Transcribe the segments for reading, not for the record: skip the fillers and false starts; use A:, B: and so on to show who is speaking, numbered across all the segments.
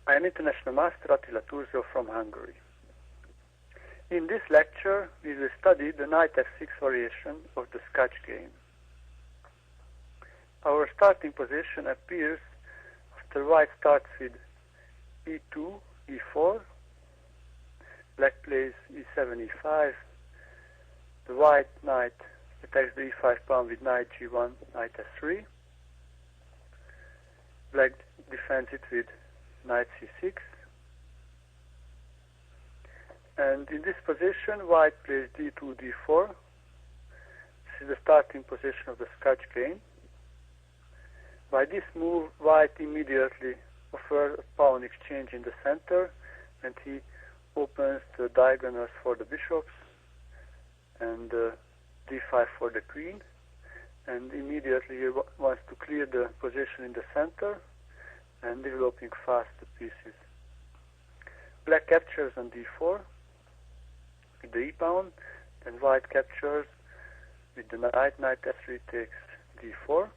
A: I am International Master Attila Turzio from Hungary. In this lecture, we will study the knight f6 variation of the Scotch game. Our starting position appears after white starts with e2, e4, black plays e7, e5, the white knight attacks the e5 pawn with knight g1, knight s3, black defends it with knight c6, and in this position white plays d2, d4. This is the starting position of the Scotch game. By this move, white immediately offers a pawn exchange in the center, and he opens the diagonals for the bishops and d5 for the queen, and immediately he wants to clear the position in the center and developing fast the pieces. Black captures on d4 with the e-pawn, then white captures with the knight, knight f3 takes d4,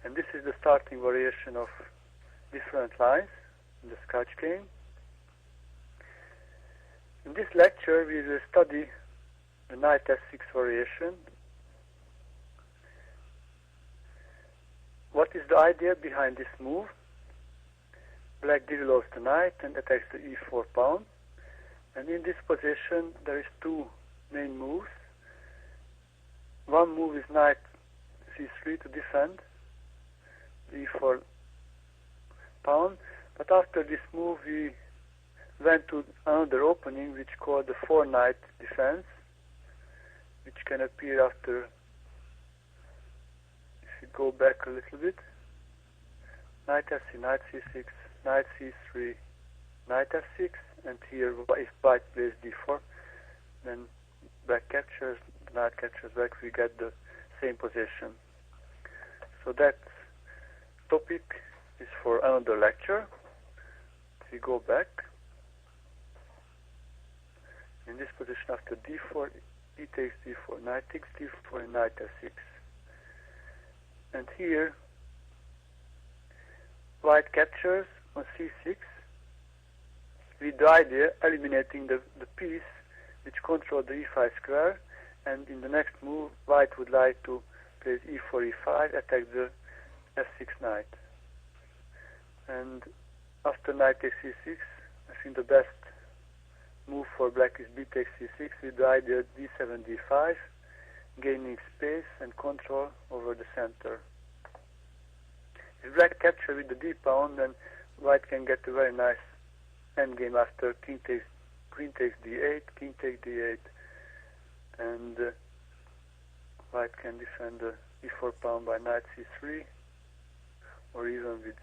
A: and this is the starting variation of different lines in the Scotch game. In this lecture we will study the knight f6 variation. What is the idea behind this move? Black develops the knight and attacks the e4 pawn, and in this position there is two main moves. One move is knight c3 to defend the e4 pawn, but after this move we went to another opening which called the four knight defense, which can appear after, if you go back a little bit, knight f6, knight c6, knight c3, knight f6, and here if white plays d4, then black captures, knight captures back, we get the same position. So that topic is for another lecture. If we go back, in this position after d4, e takes d4, knight takes d4, and knight f6. And here, white captures on c6 with the idea eliminating the piece which controls the e5 square, and in the next move, white would like to play e4, e5, attack the f6 knight. And after knight takes c6, I think the best move for black is b takes c6 with the idea d7, d5, gaining space and control over the center. If black captures with the d pawn, then white can get a very nice endgame after queen takes d8, king takes d8, and white can defend the e4 pawn by knight c3, or even with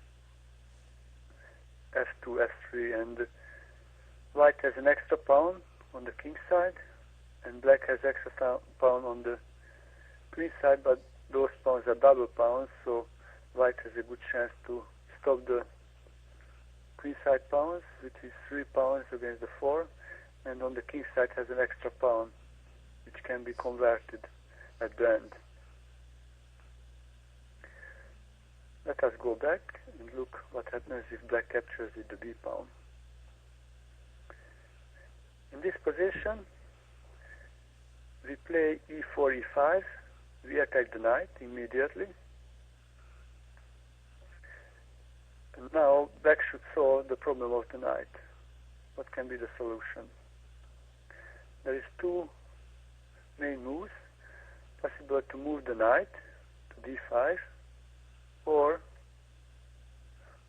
A: f2, f3, and white has an extra pawn on the king side, and black has extra pawn on the queen side, but those pawns are double pawns, so white has a good chance to stop the queen side pawns, which is 3 pawns against the 4, and on the king side has an extra pawn, which can be converted at the end. Let us go back and look what happens if black captures with the b pawn. In this position, we play e4, e5, we attack the knight immediately. And now black should solve the problem of the knight. What can be the solution? There is two main moves. Possible to move the knight to d5, or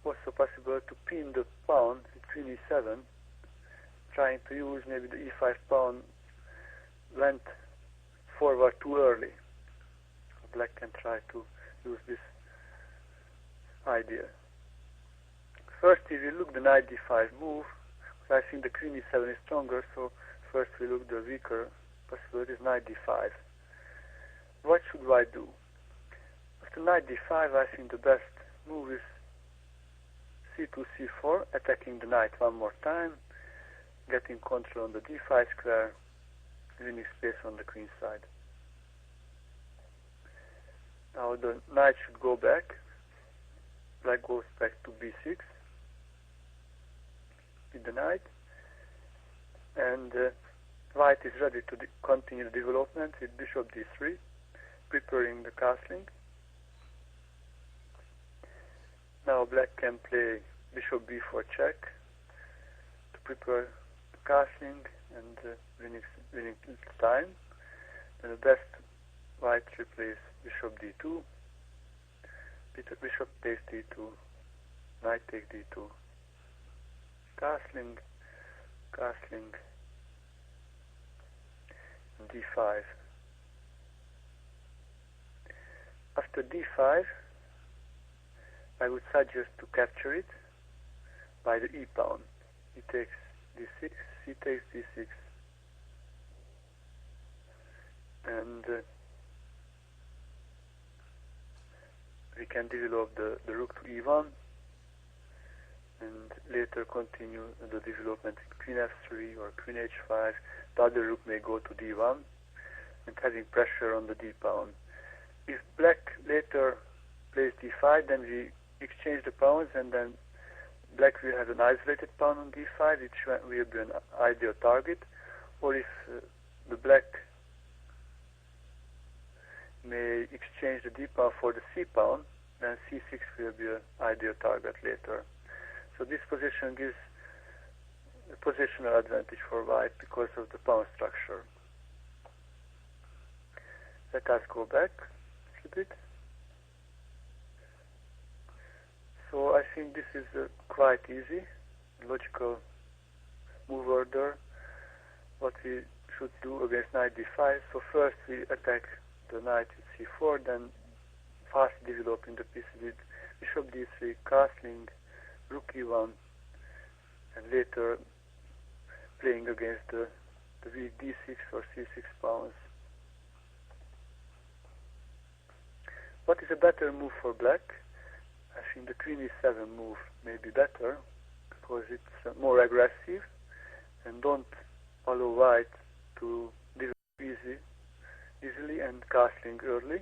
A: also possible to pin the pawn with queen e7, trying to use maybe the e5 pawn went forward too early. Black can try to use this idea. First we will look the knight d5 move. I think the queen e7 is stronger, so first we look the weaker possibility is knight d5. What should white do? After knight d5, I think the best move is c2, c4, attacking the knight one more time, getting control on the d5 square, winning space on the queen side. Now the knight should go back. Black goes back to b6. knight is ready to continue the development with bishop d3, preparing the castling. Now black can play bishop b4 check to prepare the castling and winning time. Then the best white replaces bishop d2, bishop takes d2, knight takes d2, castling, castling, and d5. After d5, I would suggest to capture it by the e pawn. He takes d6, he takes d6, and we can develop the rook to e1 and later continue the development with queen f3 or queen h5. The other rook may go to d1 and having pressure on the d pawn. If black later plays d5, then we exchange the pawns, and then black will have an isolated pawn on d5, which will be an ideal target. Or if the black may exchange the d pawn for the c pawn, then c6 will be an ideal target later. So this position gives a positional advantage for white because of the pawn structure. Let us go back a little bit. So I think this is quite easy, logical move order, what we should do against knight d5. So first we attack the knight with c4, then fast developing the piece with bishop d3, castling, rook e1, and later playing against the weak d6 or c6 pawns. What is a better move for black? I think the queen e7 move may be better because it's more aggressive and don't allow white to develop easily and castling early.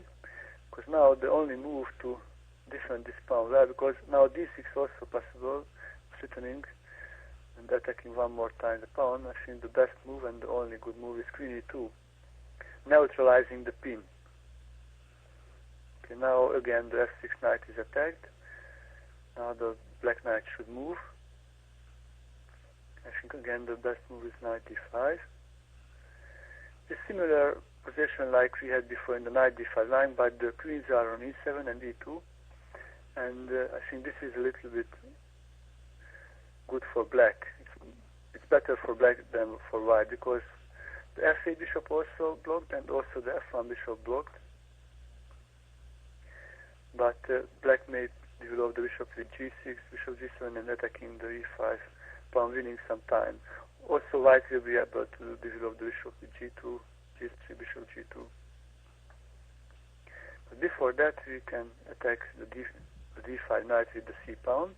A: Because now the only move to defend this pawn, well, because now d6 also possible, threatening and attacking one more time the pawn. I think the best move and the only good move is queen e2, neutralizing the pin. Okay, now again the f6 knight is attacked. Now the black knight should move. I think again the best move is knight d5. A similar position like we had before in the knight d5 line, but the queens are on e7 and e2. And I think this is a little bit good for black. It's better for black than for white because the f8 bishop also blocked and also the f1 bishop blocked. But black may develop the bishop with g6, bishop g7 and attacking the e5 pawn, winning some time. Also white will be able to develop the bishop with g2, g3, bishop g2. But before that we can attack the d5 knight with the c pawn.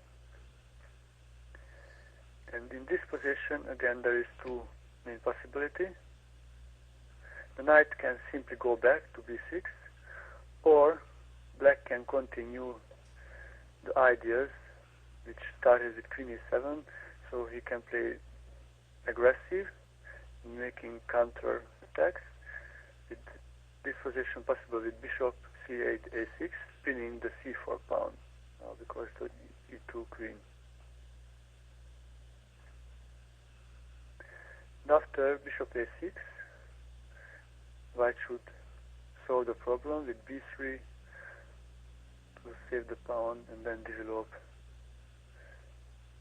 A: And in this position again there is two main possibilities. The knight can simply go back to b6, or black can continue the ideas which started with queen e7, so he can play aggressive, making counter attacks. With this position possible with bishop c8, a6, pinning the c4 pawn, because the e2 queen. And after bishop a6, white should solve the problem with b3 to save the pawn and then develop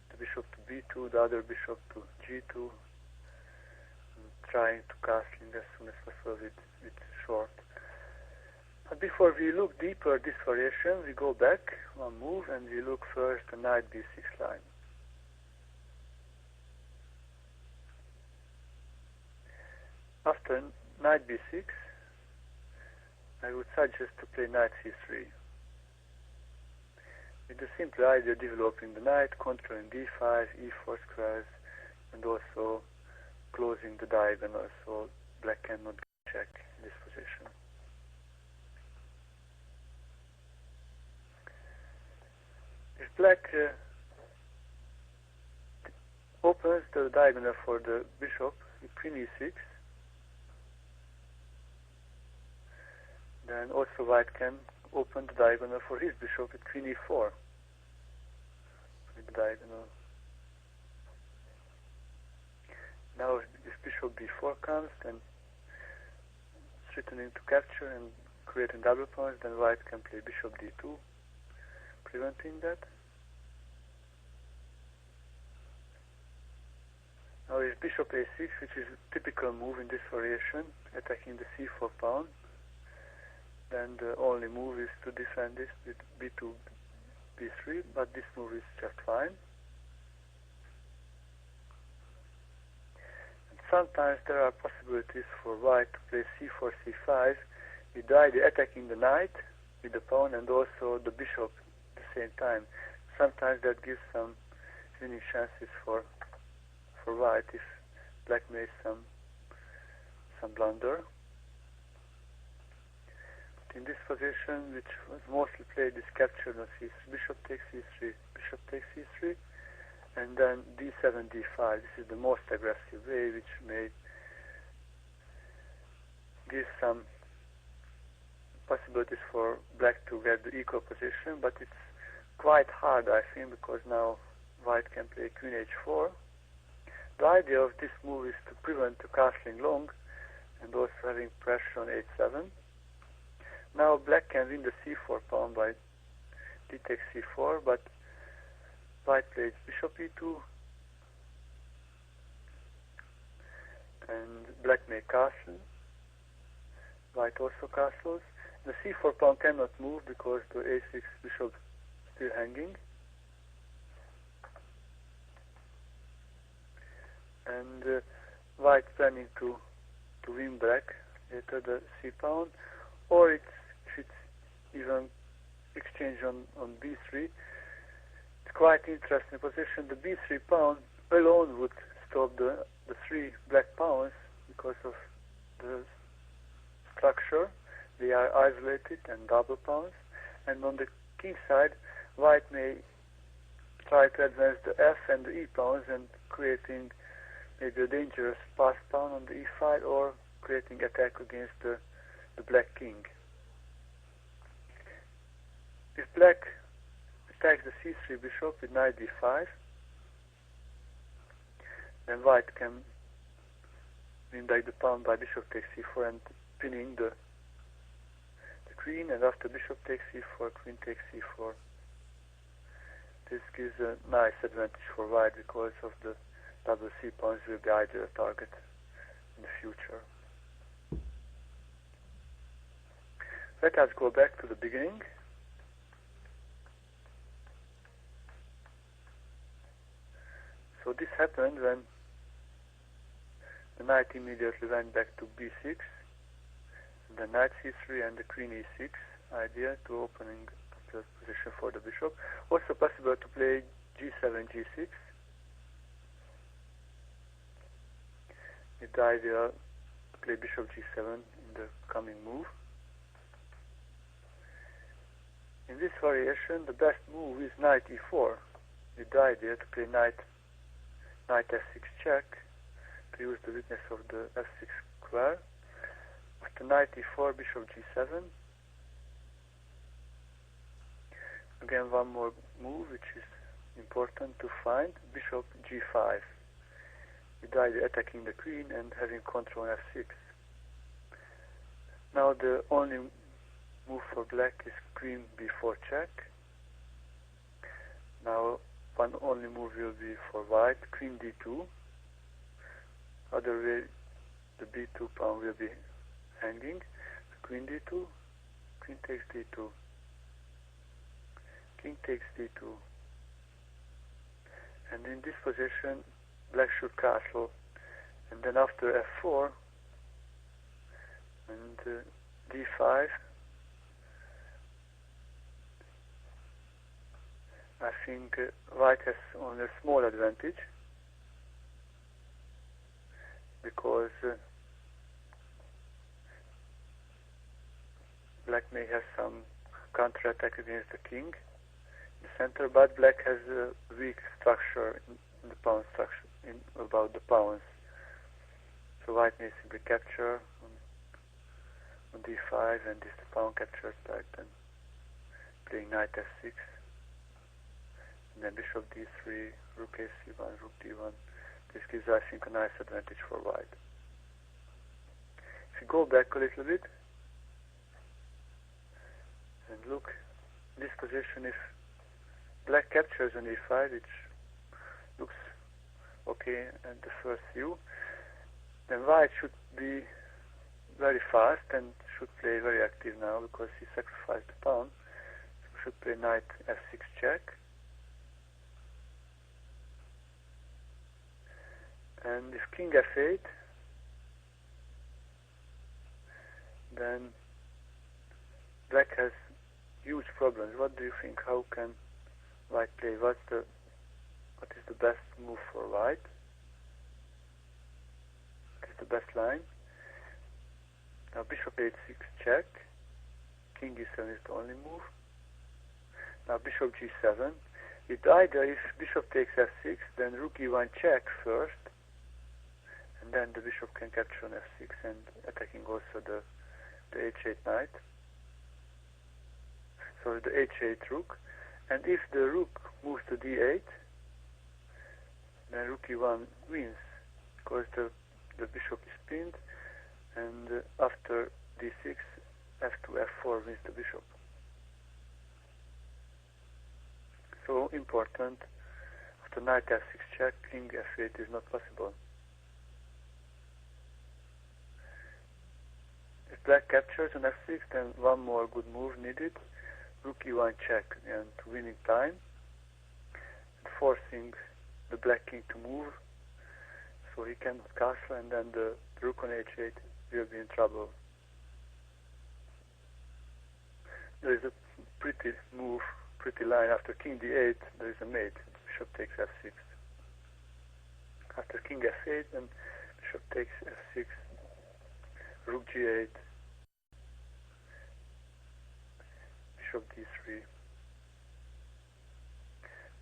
A: the bishop to b2, the other bishop to g2, and trying to castling as soon as possible with short. But before we look deeper this variation, we go back one move and we look first the knight b6 line. After knight b6, I would suggest to play knight c3. With the simple idea of developing the knight, controlling d5, e4 squares, and also closing the diagonal so black cannot check in this position. If black opens the diagonal for the bishop with queen e6, then also white can open the diagonal for his bishop with queen e4. With the diagonal. Now if bishop b4 comes, then threatening to capture and creating double pawns, then white can play bishop d2, preventing that. Now is bishop a6, which is a typical move in this variation, attacking the c4 pawn. Then the only move is to defend this with b2, b3, but this move is just fine. And sometimes there are possibilities for white to play c4, c5, with the idea attacking the knight with the pawn and also the bishop at the same time. Sometimes that gives some winning chances for white if black makes some blunder. But in this position, which was mostly played, is captured on c3, bishop takes c3, bishop takes c3, and then d7, d5. This is the most aggressive way, which may give some possibilities for black to get the equal position, but it's quite hard, I think, because now white can play queen h4. The idea of this move is to prevent the castling long and also having pressure on h7. Now black can win the c4 pawn by d takes c4, but white plays bishop e2, and black may castle. White also castles. The c4 pawn cannot move because the a6 bishop is still hanging. And white planning to win back later the c pawn, or if it's even exchange on b3, it's quite interesting position. The b3 pawn alone would stop the three black pawns because of the structure. They are isolated and double pawns. And on the king side, white may try to advance the f and the e pawns and creating maybe a dangerous pass pawn on the e file or creating attack against the black king. If black attacks the c3 bishop with knight d5, then white can win back the pawn by bishop takes c4 and pinning the queen, and after bishop takes c4, queen takes c4. This gives a nice advantage for white because of the double c pawns will be ideal target in the future. Let us go back to the beginning. So this happened when the knight immediately went back to b6, the knight c3 and the queen e6, idea to opening the position for the bishop. Also possible to play g7, g6, with the idea to play bishop g7 in the coming move. In this variation, the best move is knight e4, with the idea to play knight f6 check, to use the weakness of the f6 square. After knight e4, bishop g7. Again, one more move which is important to find, bishop g5, with the idea attacking the queen and having control on f6. Now the only move for black is queen b4 check. Now one only move will be for white, queen d2. Other way, the b2 pawn will be hanging. Queen d2, queen takes d2, king takes d2. And in this position, black should castle. And then after f4 and d5, I think white has only a small advantage because black may have some counter-attack against the king in the center, but black has a weak structure in the pawn structure, about the pawns. So white may simply capture on d5, and if the pawn captures black, then playing knight f6, and then bishop d3, rook a1, rook d1. This gives, I think, a nice advantage for white. If you go back a little bit and look, this position, if black captures on e5, which looks okay at the first view, then white should be very fast and should play very active now because he sacrificed the pawn. So should play knight f6 check. And if king f8, then black has huge problems. What do you think? How can white play? What is the best move for white? What is the best line? Now bishop h6 check. King e7 is the only move. Now bishop g7. If bishop takes f6, then rook e1 check first, and then the bishop can capture on f6 and attacking also the h8 knight. So the h8 rook. And if the rook moves to d8, then rook e1 wins because the bishop is pinned, and after d6, f2, f4 wins the bishop. So important, after knight f6 check, king f8 is not possible. If black captures on f6, then one more good move needed, rook e1 check, and winning time, and forcing the black king to move, so he cannot castle, and then the rook on h8 will be in trouble. There is a pretty line. After king d8, there is a mate. Bishop takes f6. After king f8, then bishop takes f6, rook g8, bishop d3.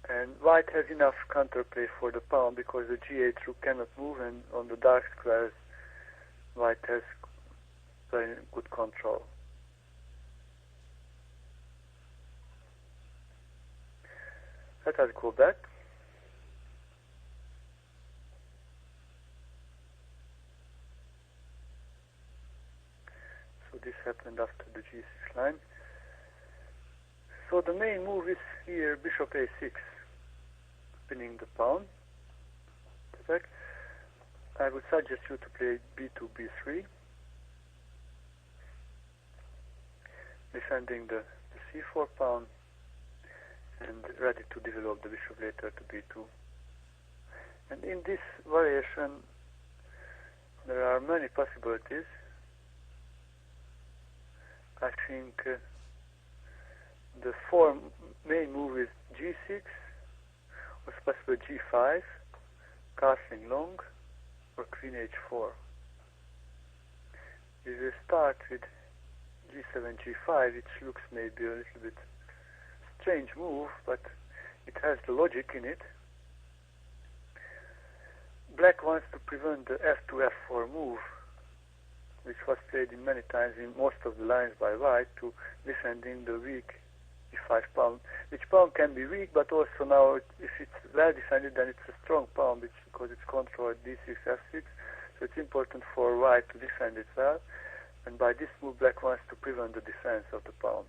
A: And white has enough counterplay for the pawn because the g8 rook cannot move, and on the dark squares white has very good control. Let us go back. So this happened after the g6 line. So the main move is here bishop a6, pinning the pawn. I would suggest you to play b2, b3, defending the c4 pawn and ready to develop the bishop later to b2. And in this variation there are many possibilities. I think the main move is g6, or possibly g5, castling long, or queen h4. We will start with g7, g5, which looks maybe a little bit strange move, but it has the logic in it. Black wants to prevent the f2, f4 move, which was played in many times in most of the lines by white, to defending the weak e5 pawn, which pawn can be weak, but also now if it's well defended, then it's a strong pawn because it's controlled d6, f6, so it's important for white to defend it well, and by this move black wants to prevent the defense of the pawn.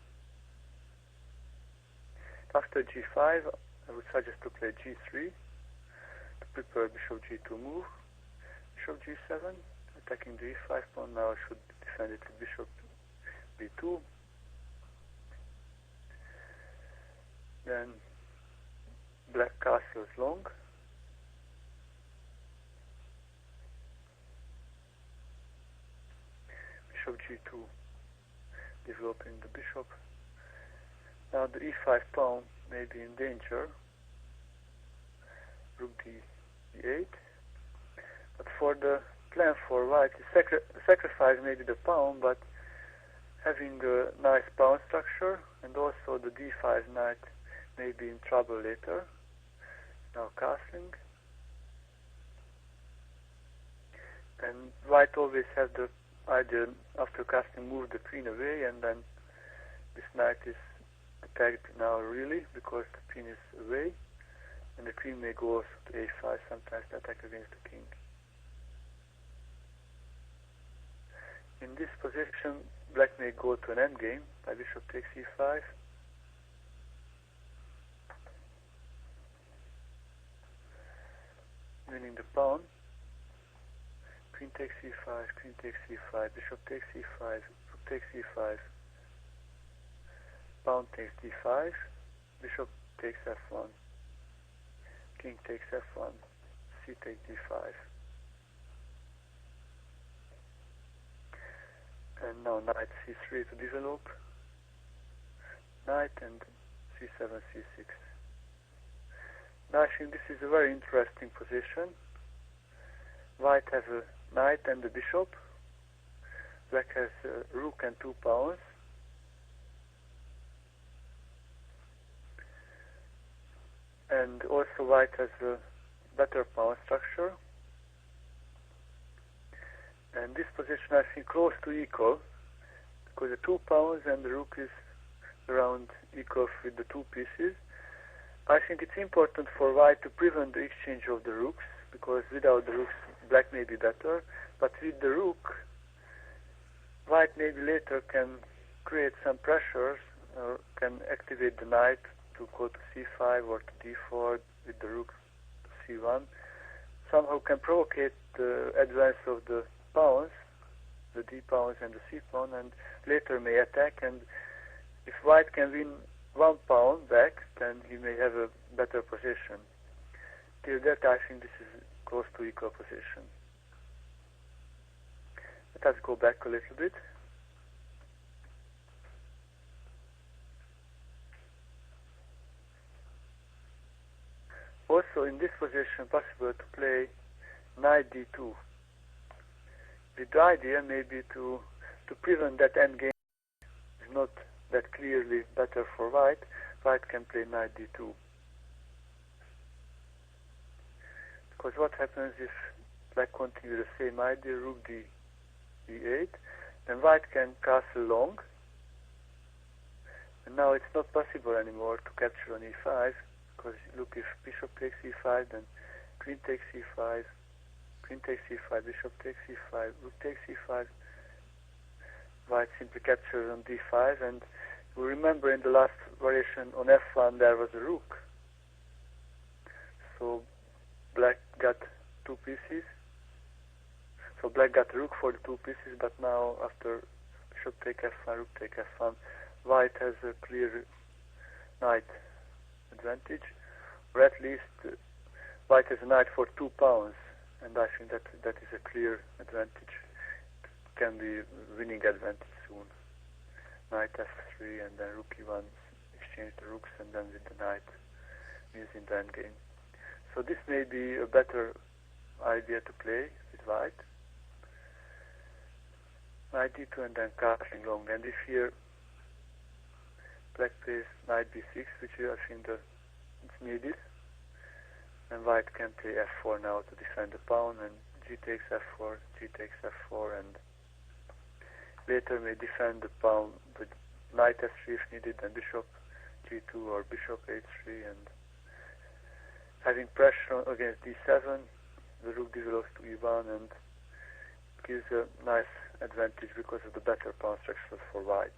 A: After g5, I would suggest to play g3 to prepare bishop g2 move, bishop g7, attacking the e5 pawn. Now I should defend it with bishop b2. Then black castles long. Bishop g2, developing the bishop. Now the e5 pawn may be in danger. Rook d8. But for the plan for white, sacrifice maybe the pawn, but having a nice pawn structure, and also the d5 knight may be in trouble later. Now castling. And white always has the either after casting move the queen away, and then this knight is attacked now really because the queen is away, and the queen may go also to a5, sometimes to attack against the king. In this position, black may go to an endgame by bishop takes e5. Winning the pawn. Queen takes e5, queen takes e5, bishop takes e5, rook takes e5, pawn takes d5, bishop takes f1, king takes f1, c takes d5. And now knight c3 to develop, knight and c7, c6. Now I think this is a very interesting position. White has a knight and a bishop, black has a rook and 2 pawns, and also white has a better pawn structure. And this position I think close to equal, because the 2 pawns and the rook is around equal with the 2 pieces. I think it's important for white to prevent the exchange of the rooks, because without the rooks black may be better, but with the rook white maybe later can create some pressures, or can activate the knight to go to c5 or to d4 with the rook to c1, somehow can provocate the advance of the pawns, the d pawns and the c pawn, and later may attack. And if white can win 1 pawn back, then he may have a better position. Till that I think this is close to equal position. Let us go back a little bit. Also in this position possible to play knight d2. The idea may be to prevent that endgame is not that clearly better for white. White can play knight d2. Because what happens if black continues the same idea, rook d8, then white can castle long, and now it's not possible anymore to capture on e5, because look, if bishop takes e5, then queen takes e5, queen takes e5, bishop takes e5, rook takes e5, white simply captures on d5, and we remember in the last variation on f1 there was a rook, so black got 2 pieces, so black got a rook for the 2 pieces, but now after bishop take f1, rook take f1, white has a clear knight advantage, or at least white has a knight for 2 pawns, and I think that is a clear advantage. It can be winning advantage soon. Knight f3 and then rook e1, exchange the rooks, and then with the knight using the endgame. So this may be a better idea to play with white. Knight d2 and then castling long, and if here black plays knight b6, which I think it's needed, and white can play f4 now to defend the pawn, and g takes f4, g takes f4, and later may defend the pawn with knight f3 if needed, and bishop g2 or bishop h3, and having pressure against d7, the rook develops to e1 and gives a nice advantage because of the better pawn structure for white.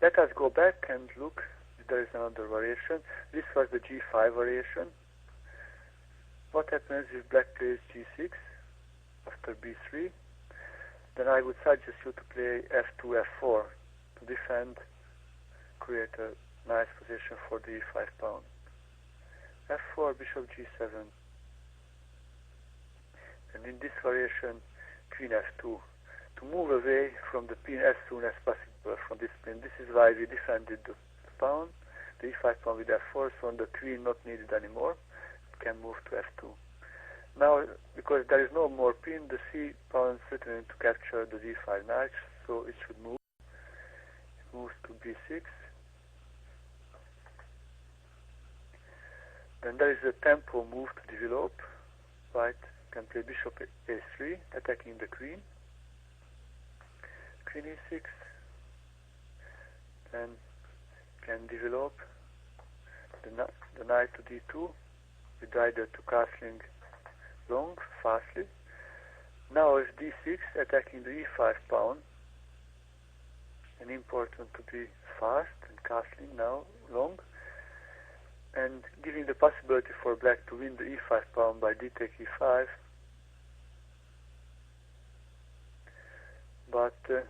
A: Let us go back and look if there is another variation. This was the g5 variation. What happens if black plays g6 after b3? Then I would suggest you to play f2, f4 to defend, create a nice position for the e5 pawn. f4, bishop g7. And in this variation, queen f2, to move away from the pin as soon as possible from this pin. This is why we defended the pawn, the e5 pawn with f4, so the queen not needed anymore. It can move to f2. Now, because there is no more pin, the c pawn is threatening to capture the d5 knight, so it should move. It moves to b6. Then there is a tempo move to develop. White can play bishop a3, attacking the queen. queen e6, then can develop the knight to d2 with either to castling long fastly. Now is d6 attacking the e5 pawn, and important to be fast and castling now long, and giving the possibility for black to win the e5 pawn by d take e5. But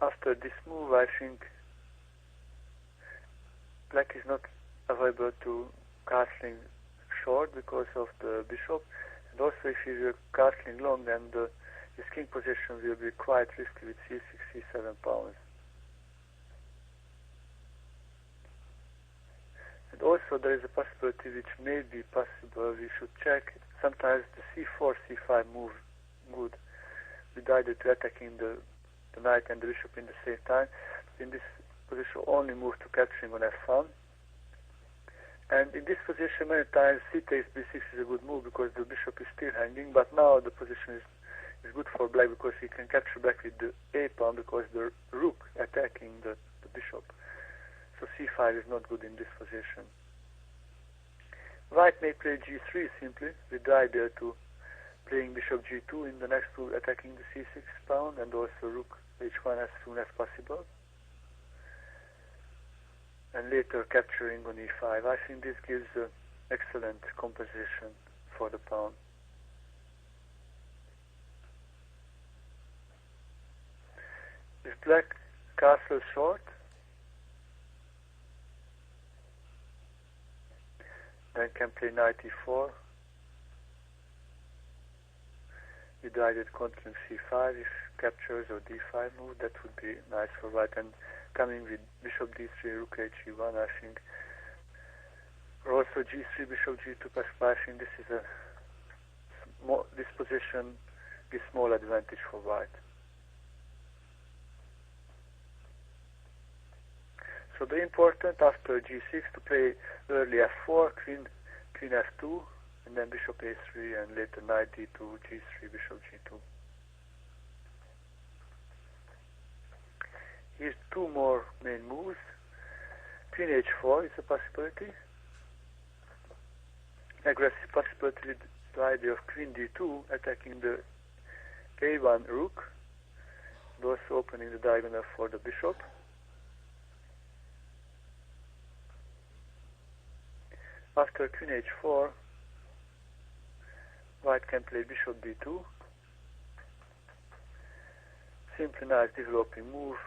A: after this move, I think black is not available to castling short because of the bishop, and also if he will castling long, then his king position will be quite risky with c6, c7 pawns. And also there is a possibility which may be possible, we should check, sometimes the c4, c5 move good, with either to attacking the knight and the bishop in the same time. In this position only move to capturing on f1. And in this position many times c takes b6 is a good move because the bishop is still hanging, but now the position is good for black because he can capture black with the a pawn because the rook attacking the bishop. So c5 is not good in this position. White may play g3 simply with the idea to playing bishop g2 in the next move attacking the c6 pawn, and also rook h1 as soon as possible, and later capturing on e5. I think this gives an excellent composition for the pawn. If black castles short, then can play knight e4 with either controlling c5 if captures or d5 move. That would be nice for white, and coming with bishop d3, rook h1, I think, or also g3, bishop g2 plus 5. I think this is this position gives small advantage for white. So the important after g6 to play early f4, queen f2, and then bishop a3, and later knight d2, g3, bishop g2. Here's two more main moves. Queen h4 is a possibility. Aggressive possibility with the idea of queen d2 attacking the a1 rook, and also opening the diagonal for the bishop. After queen h4, white can play bishop b2. Simply nice developing move,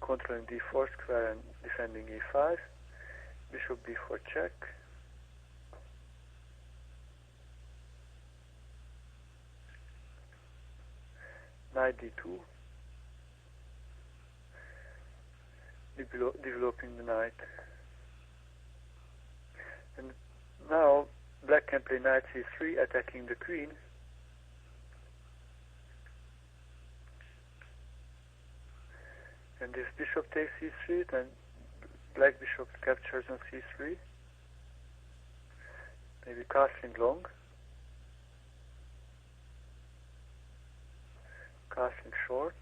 A: controlling d4 square and defending e5. Bishop b4 check. Knight d2. Developing the knight. And now black can play knight c3, attacking the queen. And if bishop takes c3, then black bishop captures on c3. Maybe castling long. Castling short.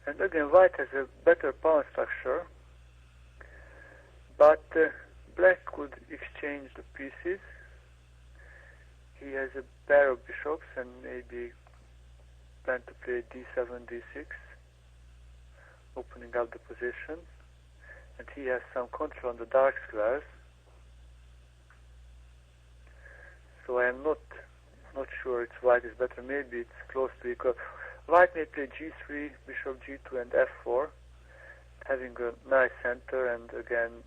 A: And again, white has a better pawn structure, but black could exchange the pieces. He has a pair of bishops and maybe plan to play d7, d6, opening up the position. And he has some control on the dark squares. So I am not sure it's white is better. Maybe it's close to equal. White may play g3, bishop g2 and f4, having a nice center, and again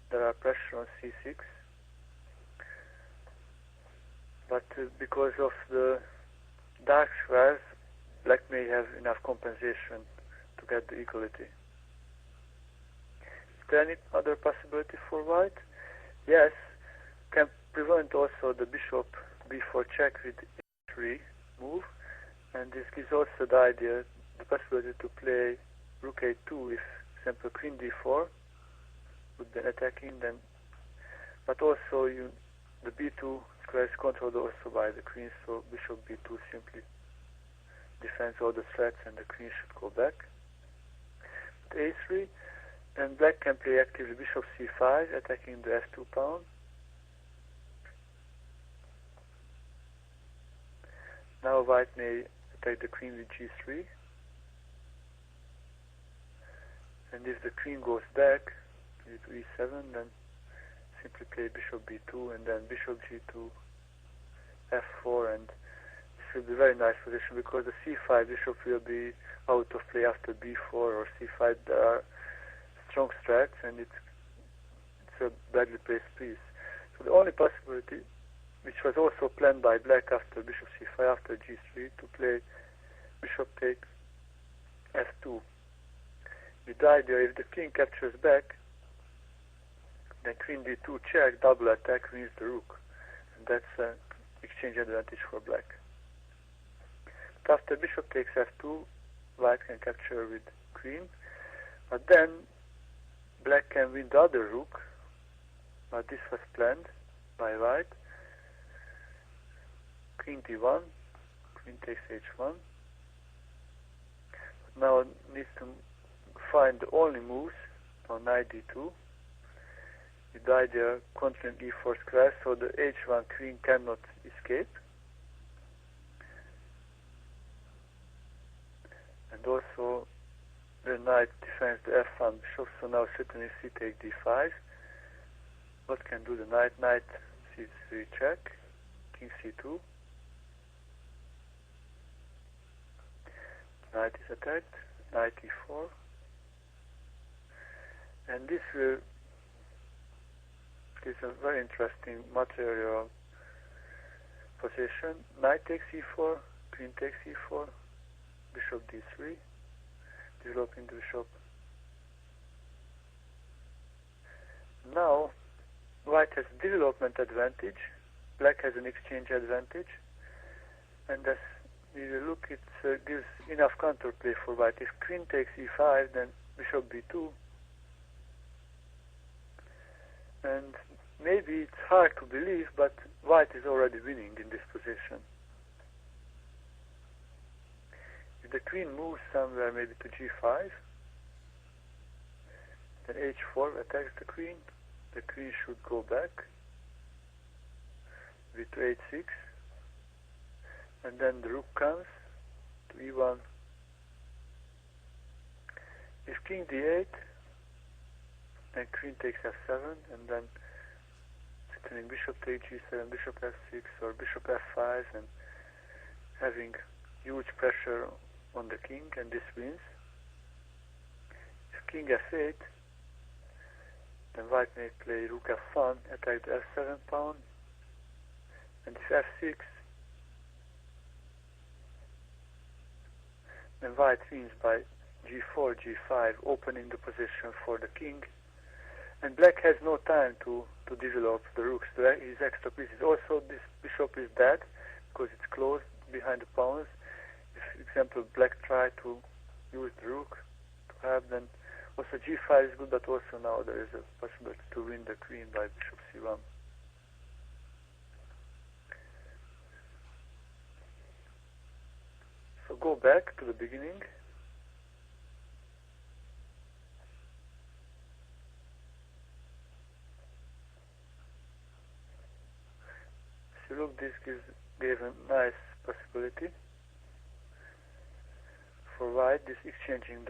A: there are pressure on c6. But because of the dark squares, black may have enough compensation to get the equality. Is there any other possibility for white? Yes, can prevent also the bishop b4 check with e3 move. And this gives also the idea, the possibility to play rook a2 if, for example, queen d4 would be attacking, then, but also the b2 square is controlled also by the queen, so bishop b2 simply defends all the threats and the queen should go back. With a3, and black can play actively bishop c5, attacking the f2 pawn. Now white may attack the queen with g3. And if the queen goes back to e7, then simply play bishop b2 and then bishop g2, f4, and this will be a very nice position because the c5 bishop will be out of play after b4 or c5. There are strong strats and it's a badly placed piece. So the only possibility, which was also planned by black after bishop c5, after g3, to play bishop takes f2. With the idea, if the king captures back, then queen d2 check, double attack, wins the rook. And that's an exchange advantage for black. But after bishop takes f2, white can capture with queen. But then black can win the other rook. But this was planned by white. Queen d1, queen takes h1. But now it needs to find the only moves on knight d2. With the idea controlling e4 square, so the h1 queen cannot escape. And also the knight defends the f1 bishop, so now certainly c take d5. What can do the knight? Knight c3 check, king c2. Knight is attacked, knight e4. And this is a very interesting material position. Knight takes e4, queen takes e4, bishop d3, developing the bishop. Now, white has development advantage, black has an exchange advantage, and as we will look, it gives enough counterplay for white. If queen takes e5, then bishop b2, and maybe it's hard to believe, but white is already winning in this position. If the queen moves somewhere, maybe to g5, then h4 attacks the queen should go back with h6, and then the rook comes to e1. If king d8, then queen takes f7, and then threatening bishop takes g7, bishop f6, or bishop f5, and having huge pressure on the king, and this wins. If king f8, then white may play rook f1, attack the f7 pawn, and if f6, then white wins by g4, g5, opening the position for the king. And black has no time to develop the rooks, his extra pieces. Also, this bishop is dead because it's closed behind the pawns. If, for example, black tried to use the rook to have, then also g5 is good, but also now there is a possibility to win the queen by bishop c1. So go back to the beginning. If you look, this gave a nice possibility for white, this exchanging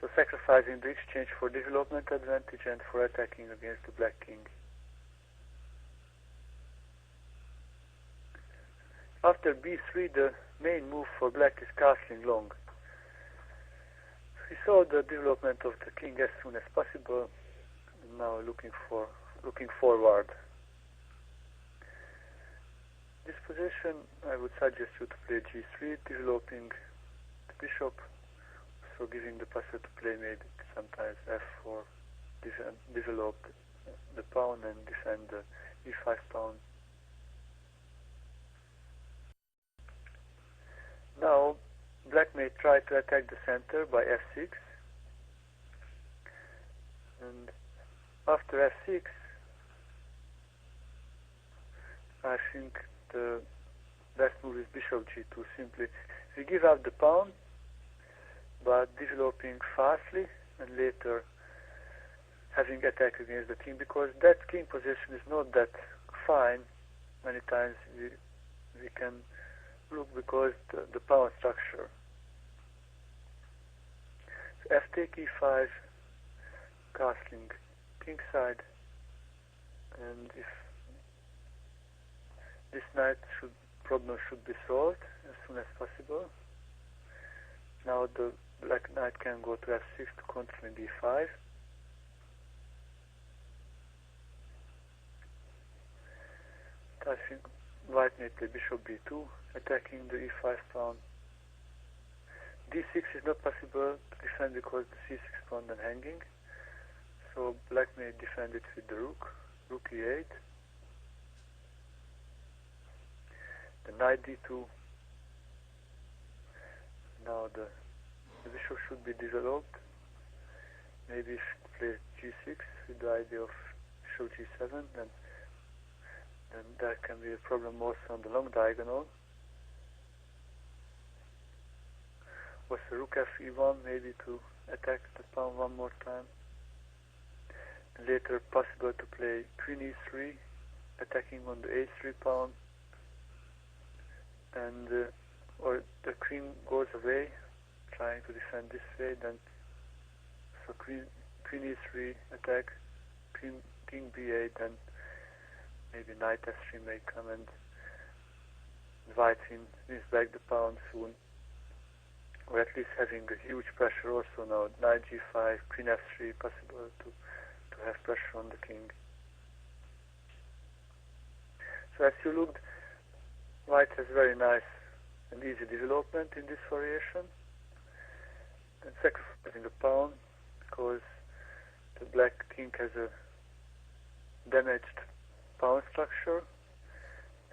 A: so sacrificing the exchange for development advantage and for attacking against the black king. After b3, the main move for black is castling long. We saw the development of the king as soon as possible, and now looking forward. This position, I would suggest you to play g3, developing the bishop, so giving the possibility to play maybe sometimes f4, develop the pawn and defend the e5 pawn. Now, black may try to attack the center by f6, and after f6, I think the best move is bishop g2. Simply, we give up the pawn, but developing fastly and later having attack against the king, because that king position is not that fine. Many times we can look because the pawn structure. So f take e5, castling king side, and if this problem should be solved as soon as possible. Now the black knight can go to f6 to control d5. I think white may play bishop b2, attacking the e5 pawn. d6 is not possible to defend because the c6 pawn then hanging. So black may defend it with the rook, rook e8. The knight d2. Now the bishop should be developed. Maybe play g6 with the idea of bishop g7. Then there can be a problem also on the long diagonal. Was the rook f e1 maybe to attack the pawn one more time. And later possible to play queen e3, attacking on the a3 pawn. And or the queen goes away, trying to defend this way. Then so queen e3 attack, king b8, then maybe knight f3 may come, and white wins back the pawn soon, or at least having a huge pressure also now. Knight g5, queen f3, possible to have pressure on the king. So as you looked, white has very nice and easy development in this variation, and sacrificing a pawn because the black king has a damaged pawn structure,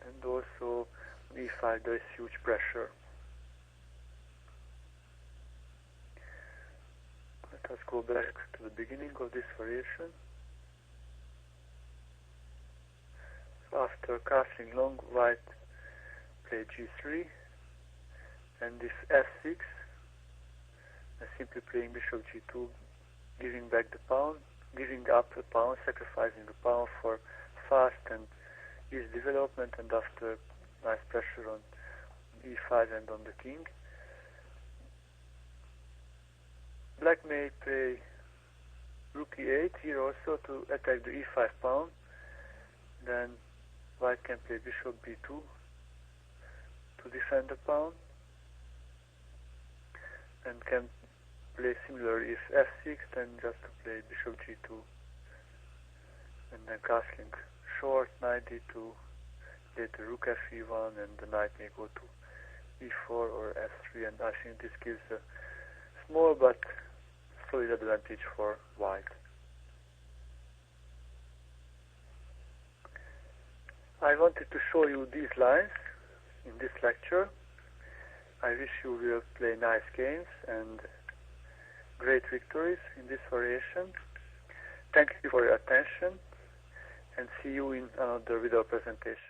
A: and also on e5 there is huge pressure. Let us go back to the beginning of this variation. So after castling long, white play g3, and this f6, and simply playing bishop g2, giving back the pawn, giving up the pawn, sacrificing the pawn for fast and easy development, and after nice pressure on e5 and on the king. Black may play rook e8 here also to attack the e5 pawn. Then white can play bishop b2 to defend the pawn, and can play similarly if f6, then just to play bishop g2, and then castling short, knight d2, later rook f e1, and the knight may go to e4 or f3, and I think this gives a small but solid advantage for white. I wanted to show you these lines in this lecture. I wish you will play nice games and great victories in this variation. Thank you for your attention, and see you in another video presentation.